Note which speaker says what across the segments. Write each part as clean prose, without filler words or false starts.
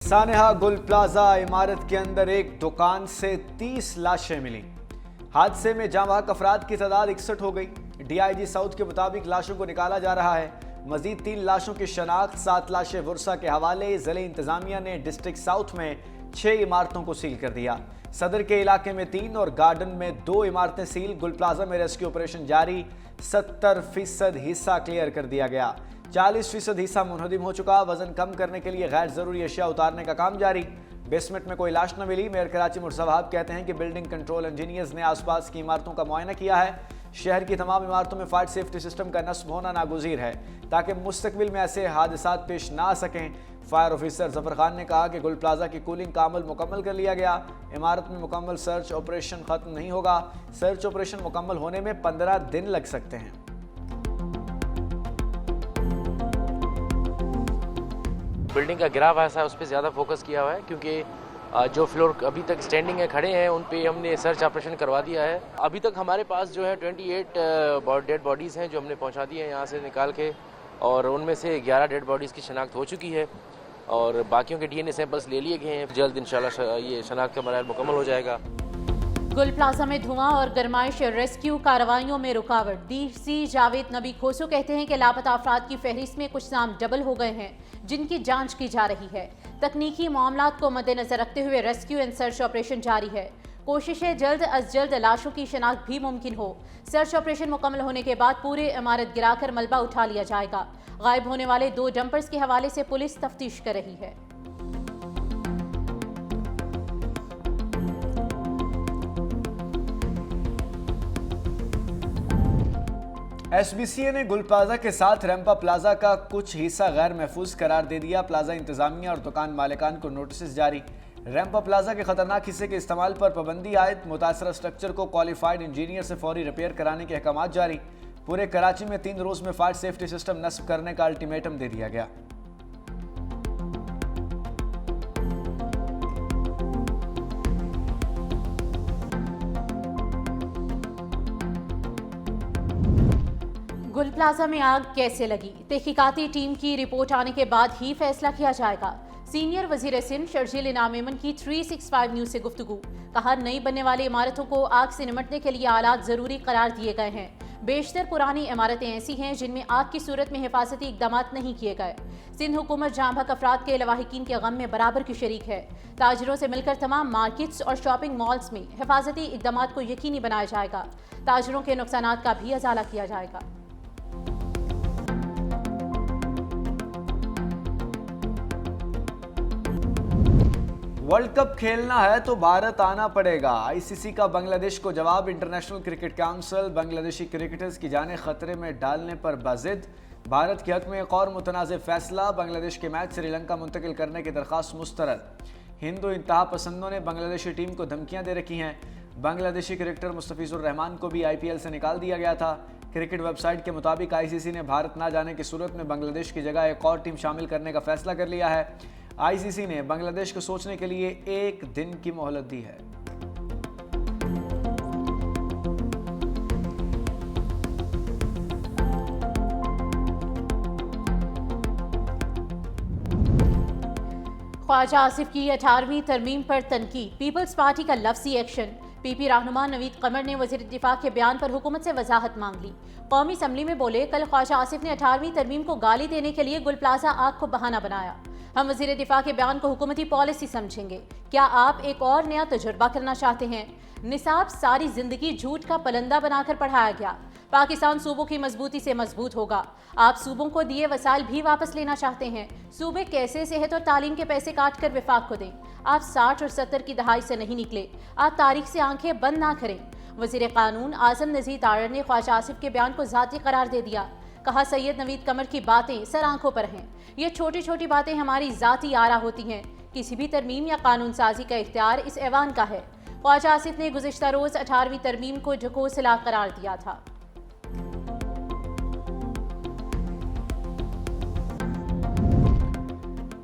Speaker 1: सानेहा गुल प्लाजा इमारत के अंदर एक दुकान से 30 लाशें मिली। हादसे में जांबाहक अफराद की तादाद 61 हो गई। डीआईजी साउथ के मुताबिक लाशों को निकाला जा रहा है। मजीद 3 लाशों की शनाख्त 7 लाशें वर्सा के हवाले। जिले इंतजामिया ने डिस्ट्रिक्ट साउथ में 6 इमारतों को सील कर दिया। सदर के इलाके में 3 और गार्डन में 2 इमारतें सील। गुल प्लाजा में रेस्क्यू ऑपरेशन जारी। 70% हिस्सा क्लियर कर दिया गया। 40% हिस्सा मुनहदिम हो चुका। वजन कम करने के लिए गैर जरूरी अशिया उतारने का काम जारी। बेसमेंट में कोई लाश न मिली। मेयर कराची मुर्तज़ा वहाब कहते हैं कि बिल्डिंग कंट्रोल इंजीनियर्स ने आसपास की इमारतों का मुआयना किया है। शहर की तमाम इमारतों में फायर सेफ्टी सिस्टम का नस्ब होना नागुज़ीर है ताकि मुस्तकबिल में ऐसे हादसात पेश ना आ सकें। फायर ऑफिसर जफर खान ने कहा कि गुल प्लाजा की कूलिंग का अमल मुकम्मल कर लिया गया। इमारत में मुकम्मल सर्च ऑपरेशन खत्म नहीं होगा। सर्च ऑपरेशन मुकम्मल होने में 15 दिन लग सकते हैं।
Speaker 2: बिल्डिंग का गिरा हुआ है उस पर ज़्यादा फोकस किया हुआ है क्योंकि जो फ्लोर अभी तक स्टैंडिंग है, खड़े हैं, उन पे हमने सर्च ऑपरेशन करवा दिया है। अभी तक हमारे पास जो है 28 डेड बॉडीज़ हैं जो हमने पहुंचा दी हैं यहाँ से निकाल के, और उनमें से 11 डेड बॉडीज़ की शनाख्त हो चुकी है और बाकियों के डीएनए सैंपल्स ले लिए गए हैं। जल्द इंशाल्लाह ये शनाख्त का मराहल मुकम्मल हो जाएगा।
Speaker 3: गुल प्लाजा में धुआं और गरमाइश रेस्क्यू कार्रवाइयों में रुकावट। डीसी जावेद नबी खोसो कहते हैं कि लापता अफराद की फहरिस्त में कुछ नाम डबल हो गए हैं जिनकी जांच की जा रही है। तकनीकी मामलात को मद्देनजर रखते हुए रेस्क्यू एंड सर्च ऑपरेशन जारी है। कोशिश है जल्द अज जल्द लाशों की शनाख्त भी मुमकिन हो। सर्च ऑपरेशन मुकम्मल होने के बाद पूरे इमारत गिराकर मलबा उठा लिया जाएगा। गायब होने वाले 2 डंपर्स के हवाले से पुलिस तफ्तीश कर रही है।
Speaker 1: एसबीसीए ने गुल प्लाजा के साथ रैंपा प्लाजा का कुछ हिस्सा गैर महफूज करार दे दिया। प्लाजा इंतजामिया और दुकान मालिकान को नोटिस जारी। रैंपा प्लाजा के खतरनाक हिस्से के इस्तेमाल पर पाबंदी आयद। मुतासरा स्ट्रक्चर को क्वालिफाइड इंजीनियर से फौरी रिपेयर कराने के अहकाम जारी। पूरे कराची में 3 रोज में फायर सेफ्टी सिस्टम नस्ब करने का अल्टीमेटम दे दिया गया।
Speaker 3: गुल प्लाजा में आग कैसे लगी? तहकीकाती टीम की रिपोर्ट आने के बाद ही फैसला किया जाएगा। सीनियर वजीर सिंध शर्जील इनाम मेमन की 365 न्यूज से गुफ्तगू। कहा, नई बनने वाली इमारतों को आग से निपटने के लिए आलात जरूरी करार दिए गए हैं। बेशतर पुरानी इमारतें ऐसी हैं जिनमें आग की सूरत में हिफाजती इकदाम नहीं किए गए। सिंध हुकूमत जांबाहक अफराद के लवाहिकीन के गम में बराबर की शरीक है। ताजरों से मिलकर तमाम मार्केट्स और शॉपिंग मॉल्स में हिफाजती इकदाम को यकीनी बनाया जाएगा। ताजरों के नुकसानात का भी अजाला किया जाएगा।
Speaker 1: वर्ल्ड कप खेलना है तो भारत आना पड़ेगा। आईसीसी का बांग्लादेश को जवाब। International cricket council Bangladeshi cricketers की जानें खतरे में डालने पर बाजिद। भारत के हक में एक और मुतनाज़ फैसला। बांग्लादेश के मैच श्रीलंका मुंतकिल करने की दरख्वास्त मुस्तरद। हिंदू इंतहा पसंदों ने बांग्लादेशी टीम को धमकियां दे रखी हैं। बांग्लादेशी क्रिकेटर मुस्तफिजुर रहमान को भी IPL से निकाल दिया गया था। क्रिकेट वेबसाइट के मुताबिक आईसीसी ने भारत ना जाने की सूरत में बांग्लादेश की जगह एक और टीम शामिल करने का फैसला कर लिया है। आईसीसी ने बांग्लादेश को सोचने के लिए 1 दिन की मोहलत दी है।
Speaker 3: ख्वाजा आसिफ की 18वीं तरमीम पर तनकीद। पीपल्स पार्टी का लफ्जी एक्शन। पीपी रहनुमा नवीद कमर ने वज़ीर दिफा के बयान पर हुकूमत से वजाहत मांग ली। कौमी असम्बली में बोले, कल ख्वाजा आसिफ ने 18वीं तरमीम को गाली देने के लिए गुल प्लाजा आग को बहाना बनाया। हम वज़ीर दिफा के बयान को हुकूमती पॉलिसी समझेंगे। क्या आप एक और नया तजुर्बा करना चाहते हैं? निसाब सारी जिंदगी झूठ का पलंदा बनाकर पढ़ाया गया। पाकिस्तान सूबों की मजबूती से मजबूत होगा। आप सूबों को दिए वसाइल भी वापस लेना चाहते हैं। सूबे कैसे सेहत और तालीम के पैसे काट कर विफाक को दें। आप 60 और 70 की दहाई से नहीं निकले। आप तारीख से आंखें बंद ना करें। वज़ीर कानून आजम नज़ीर तारड़ ने ख्वाजा आसिफ के बयान को जाती करार दे दिया। कहा, सैयद नवीद कमर की बातें सर आंखों पर हैं। ये छोटी छोटी बातें हमारी जाती आरा होती हैं। किसी भी तरमीम या कानून साजी का इख्तियार इस ऐवान का है। ख्वाजा आसिफ ने गुज़िश्ता रोज 18वीं तरमीम को ढकोसला करार दिया था।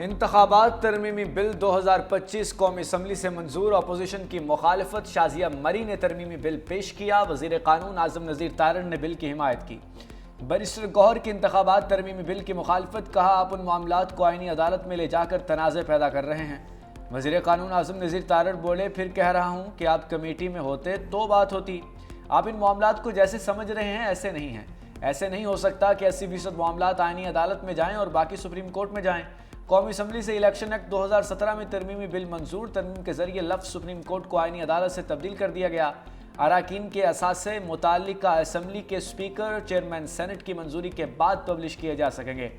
Speaker 1: इंतखाबात तरमीमी बिल 2025 कौमी असम्बली से मंजूर। अपोजिशन की मुखालफत। शाजिया मरी ने तरमीमी बिल पेश किया। वज़ीर कानून आजम नज़ीर तारड़ ने बिल की हिमायत की। बैरिस्टर गौहर की इंतखाबात तरमीमी बिल की मुखालफत, कहा आप उन मामलात को आईनी अदालत में ले जाकर तनाज़े पैदा कर रहे हैं। वज़ीर कानून आज़म नज़ीर तारड़ बोले, फिर कह रहा हूँ कि आप कमेटी में होते तो बात होती। आप इन मामलात को जैसे समझ रहे हैं ऐसे नहीं हैं। ऐसे नहीं हो सकता कि 80% मामलात आईनी अदालत में जाएं और बाकी सुप्रीम कोर्ट में जाएं। कौमी असम्बली से इलेक्शन एक्ट 2017 में तरमीमी बिल मंजूर, तरमीम के जरिए लफ्ज़ सुप्रीम कोर्ट को आईनी अदालत से तब्दील कर दिया गया। अराकीन के असासे मुताल्लिका असम्बली के स्पीकर, चेयरमैन सेनेट की मंजूरी के बाद पब्लिश किए जा सकेंगे।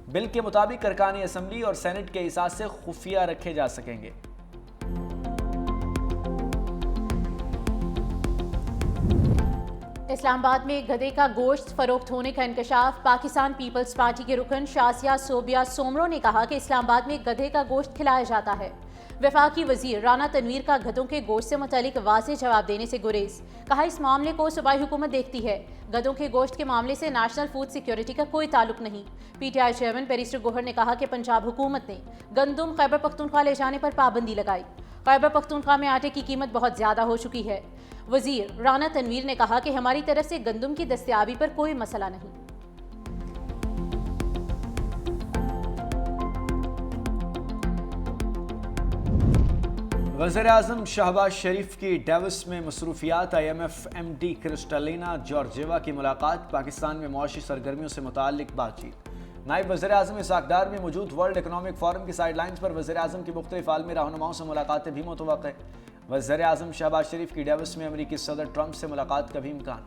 Speaker 1: बिल के मुताबिक अरकान असम्बली और सेनेट के असासे खुफिया रखे जा सकेंगे।
Speaker 3: इस्लामाबाद में गधे का गोश्त फरोख्त होने का इंकशाफ। पाकिस्तान पीपल्स पार्टी के रुकन शासिया सोबिया सोमरो ने कहा कि इस्लामाबाद में गधे का गोश्त खिलाया जाता है। वफाकी वजीर राना तनवीर का गधों के गोश्त से मुतालिक वाज़ेह जवाब देने से गुरेज। कहा इस मामले को सूबाई हुकूमत देखती है। गधों के गोश्त के मामले से नेशनल फूड सिक्योरिटी का कोई ताल्लुक नहीं। PTI चेयरमैन बैरिस्टर गौहर ने कहा कि पंजाब हुकूमत ने गंदुम खैबर पख्तूनख्वा ले जाने पर पाबंदी लगाई। खैबर पख्तूनख्वा में आटे की कीमत बहुत ज़्यादा हो चुकी है। वजीर राना तनवीर ने कहा कि हमारी तरफ से गंदुम की दस्तयाबी पर कोई मसला नहीं।
Speaker 1: वज़ीर आज़म शहबाज शरीफ की डेविस में मसरूफियात, IMF MD क्रिस्टलिना जॉर्जिवा की मुलाकात, पाकिस्तान में मौशी सरगर्मियों से मुताल्लिक बातचीत। नायब वज़ीर आज़म इसाक डार में मौजूद वर्ल्ड इकनॉमिक फोरम की साइडलाइंस पर वज़ीर आज़म की मुख्तलिफ आलमी रहनुमाओं से मुलाकातें भी मुतवक्किल। वज़ीर आज़म शहबाज शरीफ की डेविस में अमरीकी सदर ट्रंप से मुलाकात का भी इम्कान।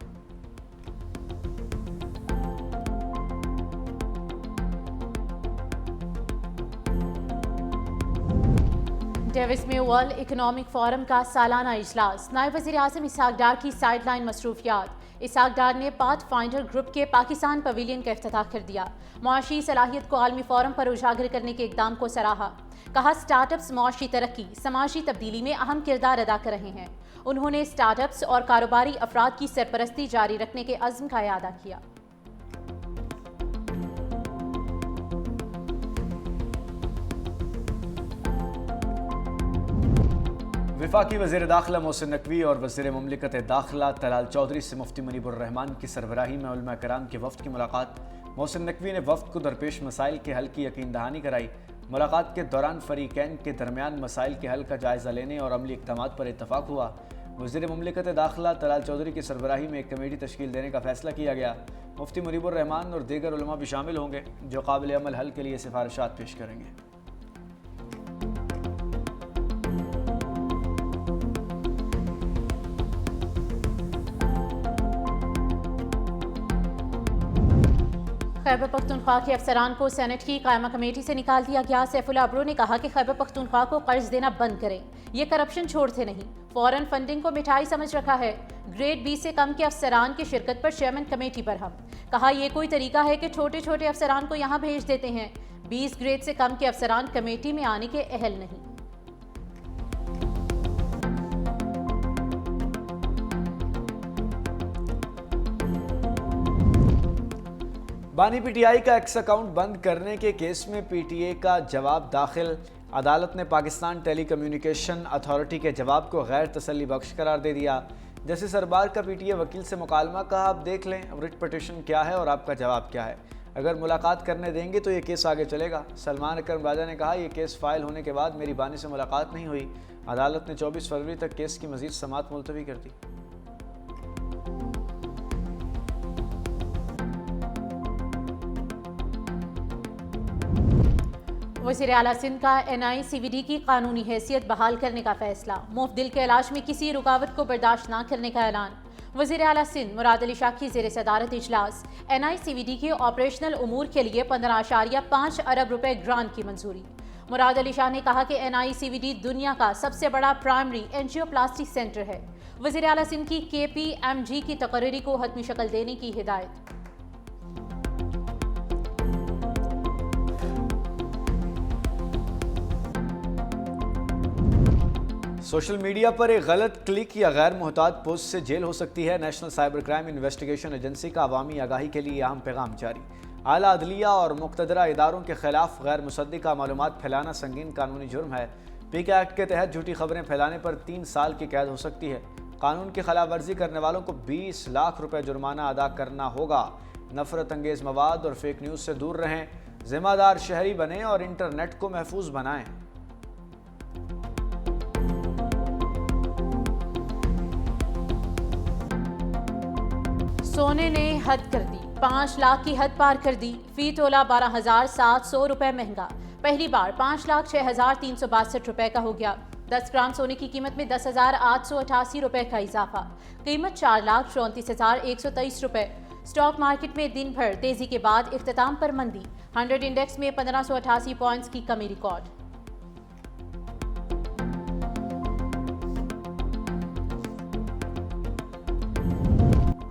Speaker 3: डेविस में वर्ल्ड इकनॉमिक फोरम का सालाना इजलास। नायब वज़ीर आज़म इसाक डार की साइडलाइन मसरूफियात। इसाक डार ने पाथ फाइंडर ग्रुप के पाकिस्तान पवेलियन का इफ्तिताह कर दिया। मुआशी सलाहियत को आलमी फोरम पर उजागर करने के इकदाम को सराहा। कहा स्टार्टअप्स मुआशी तरक्की, समाजी तब्दीली में अहम किरदार अदा कर रहे हैं। उन्होंने स्टार्टअप्स और कारोबारी अफराद की सरपरस्ती जारी रखने के अज़्म का इआदा किया।
Speaker 1: वफाकी वज़ीर दाखिला मोहसिन नकवी और वज़ीर मुमलिकत दाखिला तलाल चौधरी से मुफ्ती मुनीबुर रहमान की सरबराही में उलमा कराम के वफ़द की मुलाकात। मोहसिन नकवी ने वफ़द को दरपेश मसाइल के हल की यकीन दहानी कराई। मुलाकात के दौरान फ़रीक़ैन के दरमियान मसाइल के हल का जायज़ा लेने और अमली इक़दामात पर इत्तफ़ाक़ हुआ। वज़ीर मुमलिकत दाखिला तलाल चौधरी की सरबराही में एक कमेटी तश्कील देने का फ़ैसला किया गया। मुफ्ती मुनीबुर रहमान और दीगर उलमा भी शामिल होंगे जो काबिल अमल हल के लिए सिफारिशात पेश करेंगे।
Speaker 3: खैबर पख्तूनख्वा के अफसरान को सेनेट की कायमा कमेटी से निकाल दिया गया। सैफुल्लाह अब्रो ने कहा कि खैबर पख्तूनख्वा को कर्ज देना बंद करें, ये करप्शन छोड़ते नहीं, फॉरेन फंडिंग को मिठाई समझ रखा है। ग्रेड बी से कम के अफसरान की शिरकत पर चेयरमैन कमेटी पर हम। कहा यह कोई तरीका है कि छोटे छोटे अफसरान को यहाँ भेज देते हैं। 20 ग्रेड से कम के अफसरान कमेटी में आने के अहल नहीं।
Speaker 1: बानी PTI का एक्स अकाउंट बंद करने के केस में PTA का जवाब दाखिल। अदालत ने पाकिस्तान टेली कम्युनिकेशन अथॉरिटी के जवाब को गैर तसल्ली बख्श करार दे दिया। जस्टिस अरबार का PTA वकील से मुकालमा, कहा आप देख लें रिट पिटीशन क्या है और आपका जवाब क्या है। अगर मुलाकात करने देंगे तो ये केस आगे चलेगा। सलमान अकरम राजा ने कहा यह केस फाइल होने के बाद मेरी बानी से मुलाकात नहीं हुई। अदालत ने 24 फरवरी तक केस की मजीद समाअत मुलतवी कर दी।
Speaker 3: वज़ीर आला सिंध का NICVD की कानूनी हैसियत बहाल करने का फैसला। मुफ्त दिल के इलाज में किसी रुकावट को बर्दाश्त न करने का ऐलान। वज़ीर आला सिंध मुराद अली शाह की ज़ेर सदारत इजलास। NICVD के ऑपरेशनल उमूर के लिए 15.5 अरब रुपए ग्रांट की मंजूरी। मुराद अली शाह ने कहा कि NICVD दुनिया का सबसे बड़ा प्राइमरी एंजियोप्लास्टी सेंटर है। वज़ीर आला सिंध की KPMG की तकरीरी को हतमी शक्ल देने की हिदायत।
Speaker 1: सोशल मीडिया पर एक गलत क्लिक या गैर मुहतात पोस्ट से जेल हो सकती है। National cyber crime investigation agency का अवामी आगाही के लिए अहम पैगाम जारी। आला अदलिया और मुक़तदरा इदारों के खिलाफ गैर मुसद्दिक़ा मालूमात फैलाना संगीन कानूनी जुर्म है। PK एक्ट के तहत झूठी खबरें फैलाने पर 3 साल की कैद हो सकती है। कानून की खिलाफ वर्जी करने वालों को 20 लाख रुपए जुर्माना अदा करना होगा। नफरत अंगेज मवाद और फेक न्यूज़ से दूर रहें, जिम्मेदार शहरी बने और इंटरनेट को महफूज बनाएं।
Speaker 3: सोने ने हद कर दी, 5 लाख की हद पार कर दी। फी तोला 12,700 रुपए महंगा, पहली बार 5,06,362 रुपए का हो गया। 10 ग्राम सोने की कीमत में 10,888 रुपए का इजाफा, कीमत 4,34,123 रुपए। स्टॉक मार्केट में दिन भर तेजी के बाद इख्तिताम पर मंदी, 100 इंडेक्स में 1588 पॉइंट्स की कमी रिकॉर्ड।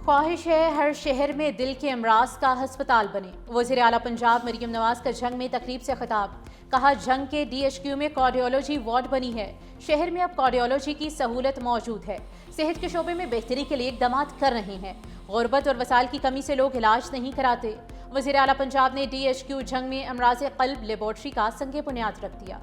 Speaker 3: ख्वाहिश है हर शहर में दिल के अमराज का अस्पताल बने। वज़ीर आला पंजाब मरीम नवाज का जंग में तकरीब से खिताब, कहा जंग के DHQ में कार्डियोलॉजी वार्ड बनी है, शहर में अब कार्डियोलॉजी की सहूलत मौजूद है। सेहत के शोबे में बेहतरी के लिए इक़दाम कर रहे हैं। गुर्बत और वसाइल की कमी से लोग इलाज नहीं कराते। वज़ीर आला पंजाब ने DHQ जंग में अमराज़ क़ल्ब लेबॉर्ट्री का संगे बुनियाद रख दिया।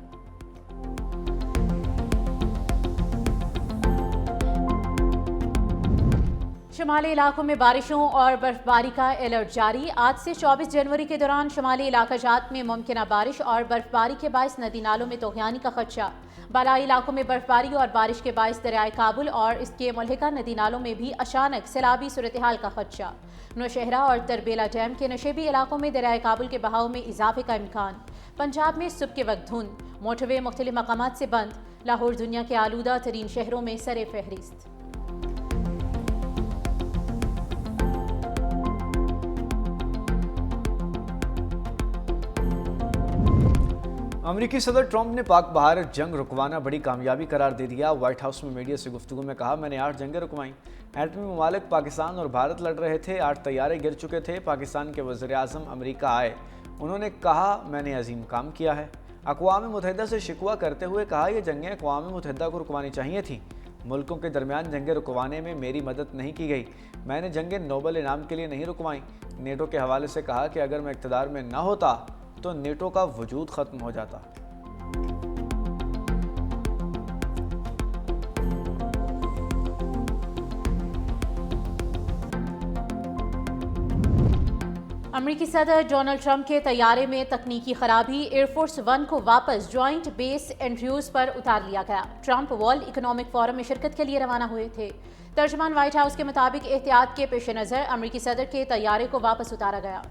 Speaker 3: शुमाली इलाकों में बारिशों और बर्फबारी का अलर्ट जारी। आज से 24 जनवरी के दौरान शुमाली इलाका जात में मुमकिना बारिश और बर्फबारी के बायस नदी नालों में तोहियानी का खदशा। बालाई इलाकों में बर्फबारी और बारिश के बायस दरियाए काबुल और इसके मुल्हिका नदी नालों में भी अचानक सैलाबी सूरत हाल का खदशा। नौशहरा और तरबेला डैम के नशेबी इलाकों में दरियाए काबुल के बहाव में इजाफे का इम्कान। पंजाब में सुबह के वक्त धुंध, मोटरवे मुख्तलिफ मकामात से बंद। लाहौर दुनिया के आलूदा तरीन शहरों में सरे फहरिस्त।
Speaker 1: अमेरिकी सदर ट्रंप ने पाक भारत जंग रुकवाना बड़ी कामयाबी करार दे दिया। व्हाइट हाउस में मीडिया से गुफ्तगू में कहा, मैंने 8 जंगें रुकवाईं। एटमी ममालिक पाकिस्तान और भारत लड़ रहे थे, 8 तैयारे गिर चुके थे। पाकिस्तान के वज़ीर आज़म अमेरिका आए, उन्होंने कहा मैंने अजीम काम किया है। अक़वाम मुत्तहिदा से शिकवा करते हुए कहा यह जंगें अक़वाम मुत्तहिदा को रुकवानी चाहिए थी। मुल्कों के दरमियान जंगें रुकवाने में मेरी मदद नहीं की गई। मैंने जंगें नोबल इनाम के लिए नहीं रुकवाईं। नेटो के हवाले से कहा कि अगर मैं इक़्तिदार में न होता तो नेटो का वजूद ख़त्म हो जाता।
Speaker 3: अमेरिकी सदर डोनाल्ड ट्रंप के तैयारे में तकनीकी खराबी, एयरफोर्स 1 को वापस ज्वाइंट बेस एंड्रयूज पर उतार लिया गया। ट्रंप वर्ल्ड इकोनॉमिक फोरम में शिरकत के लिए रवाना हुए थे। तर्जमान व्हाइट हाउस के मुताबिक एहतियात के पेश नज़र अमेरिकी सदर के तैयारे को वापस उतारा गया।